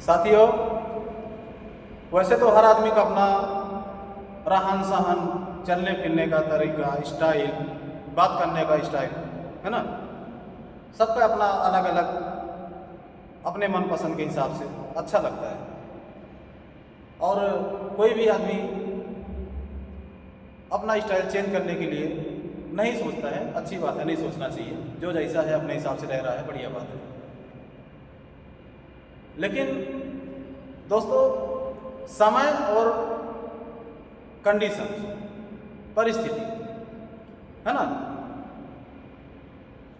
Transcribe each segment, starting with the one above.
साथियों, वैसे तो हर आदमी का अपना रहन सहन, चलने फिरने का तरीका, स्टाइल, बात करने का स्टाइल है ना, सबका अपना अलग अलग अपने मनपसंद के हिसाब से अच्छा लगता है। और कोई भी आदमी अपना स्टाइल चेंज करने के लिए नहीं सोचता है, अच्छी बात है, नहीं सोचना चाहिए। जो जैसा है अपने हिसाब से रह रहा है, बढ़िया बात है। लेकिन दोस्तों, समय और कंडीशन, परिस्थिति है ना,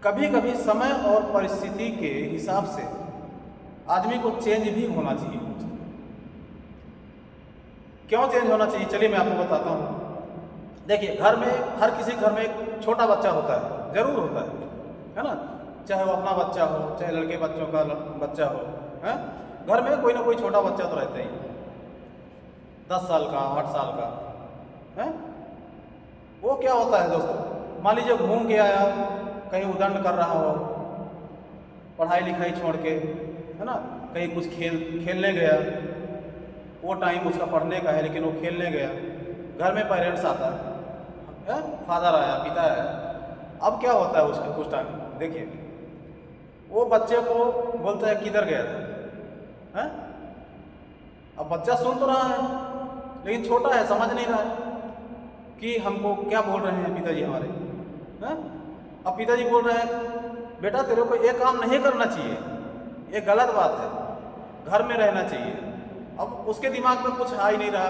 कभी कभी समय और परिस्थिति के हिसाब से आदमी को चेंज भी होना चाहिए। क्यों चेंज होना चाहिए, चलिए मैं आपको बताता हूँ। देखिए, घर में हर किसी घर में एक छोटा बच्चा होता है, जरूर होता है ना, चाहे वो अपना बच्चा हो, चाहे लड़के बच्चों का बच्चा हो, है घर में कोई ना कोई छोटा बच्चा तो रहता ही है। 10 साल का, 8 साल का है। वो क्या होता है दोस्तों, मान लीजिए घूम के आया, कहीं उदंड कर रहा हो, पढ़ाई लिखाई छोड़ के, है ना, कहीं कुछ खेलने गया। वो टाइम उसका पढ़ने का है, लेकिन वो खेलने गया। घर में पेरेंट्स आता है, फादर आया, पिता आया। अब क्या होता है उसका कुछ टाइम, देखिए, वो बच्चे को बोलता है किधर गया था, है? अब बच्चा सुन तो रहा है, लेकिन छोटा है, समझ नहीं रहा है कि हमको क्या बोल रहे हैं पिताजी हमारे, हैं? अब पिताजी बोल रहे हैं, बेटा तेरे को ये काम नहीं करना चाहिए, ये गलत बात है, घर में रहना चाहिए। अब उसके दिमाग में कुछ आ ही नहीं रहा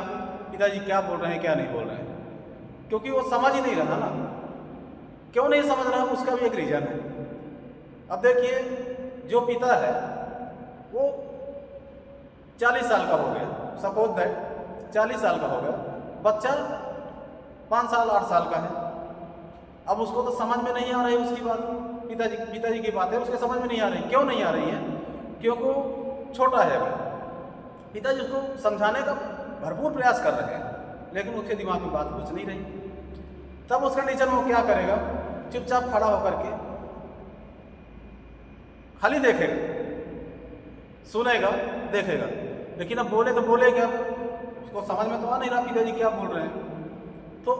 पिताजी क्या बोल रहे हैं, क्या नहीं बोल रहे हैं, क्योंकि वो समझ ही नहीं रहा ना। क्यों नहीं समझ रहा, उसका भी एक रीज़न है। अब देखिए, जो पिता है वो 40 साल का हो गया, सपोज दैट 40 साल का हो गया, बच्चा 5 साल 8 साल का है। अब उसको तो समझ में नहीं आ रही उसकी बात, पिताजी की बात है, उसके समझ में नहीं आ रही। क्यों नहीं आ रही है, क्योंकि वो छोटा है अभी। पिताजी उसको समझाने का भरपूर प्रयास कर रहे हैं, लेकिन उसके दिमाग में बात कुछ नहीं रही। तब उस कंडीशन में वो क्या करेगा, चुपचाप खड़ा होकर के खाली देखेगा, सुनेगा, देखेगा, लेकिन अब बोले तो बोले क्या, उसको समझ में तो आ नहीं रहा पिताजी क्या बोल रहे हैं। तो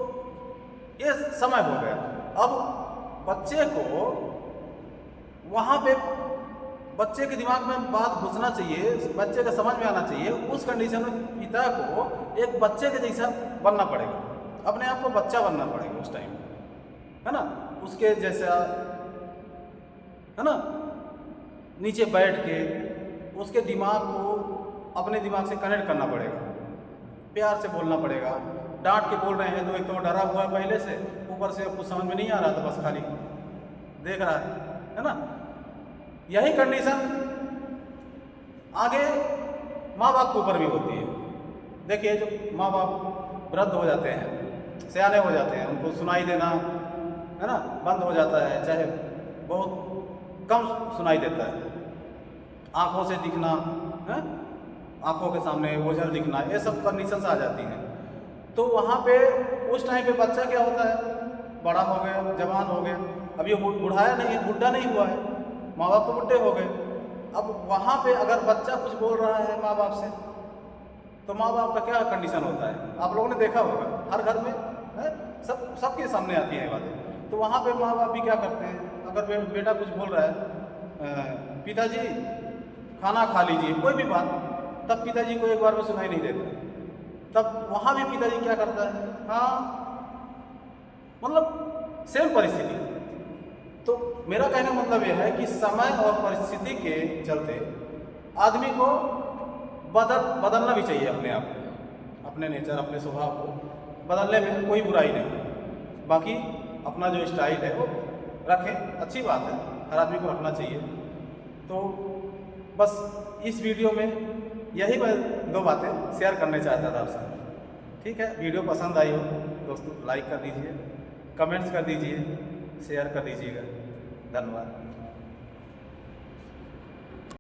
ये समय हो गया। अब बच्चे को वहाँ पे बच्चे के दिमाग में बात घुसना चाहिए, बच्चे का समझ में आना चाहिए। उस कंडीशन में पिता को एक बच्चे के जैसा बनना पड़ेगा, अपने आप को बच्चा बनना पड़ेगा उस टाइम, है ना, उसके जैसा, है ना, नीचे बैठ के उसके दिमाग को अपने दिमाग से कनेक्ट करना पड़ेगा, प्यार से बोलना पड़ेगा। डांट के बोल रहे हैं तो एक तो डरा हुआ है पहले से, ऊपर से कुछ समझ में नहीं आ रहा, तो बस खाली देख रहा है ना। यही कंडीशन आगे माँ बाप के ऊपर भी होती है। देखिए, जो माँ बाप वृद्ध हो जाते हैं, सयाने हो जाते हैं, उनको सुनाई देना, है ना, बंद हो जाता है, चाहे बहुत कम सुनाई देता है, आँखों से दिखना, है, आँखों के सामने ओझल दिखना, ये सब कंडीशंस आ जाती हैं। तो वहाँ पे उस टाइम पे बच्चा क्या होता है, बड़ा हो गया, जवान हो गया, अब ये बुढ़ाया नहीं है, बुढ़ा नहीं हुआ है, माँ बाप तो बुढ़े हो गए। अब वहाँ पे अगर बच्चा कुछ बोल रहा है माँ बाप से, तो माँ बाप का क्या कंडीशन होता है, आप लोगों ने देखा होगा, हर घर में है, सबके सामने आती हैं बातें। तो वहाँ पे माँ बाप भी क्या करते हैं, अगर बेटा कुछ बोल रहा है, पिताजी खाना खा लीजिए, कोई भी बात, तब पिताजी को एक बार में सुनाई नहीं देता। तब वहाँ भी पिताजी क्या करता है, हाँ, मतलब सेम परिस्थिति। तो मेरा कहने का मतलब यह है कि समय और परिस्थिति के चलते आदमी को बदलना भी चाहिए अपने आप को, अपने नेचर, अपने स्वभाव को बदलने में कोई बुराई नहीं है। बाकी अपना जो स्टाइल है वो रखें, अच्छी बात है, हर आदमी को रखना चाहिए। तो बस इस वीडियो में यही मैं 2 बातें शेयर करना चाहता था आपसे। ठीक है, वीडियो पसंद आई हो दोस्तों, लाइक कर दीजिए, कमेंट्स कर दीजिए, शेयर कर दीजिएगा। धन्यवाद।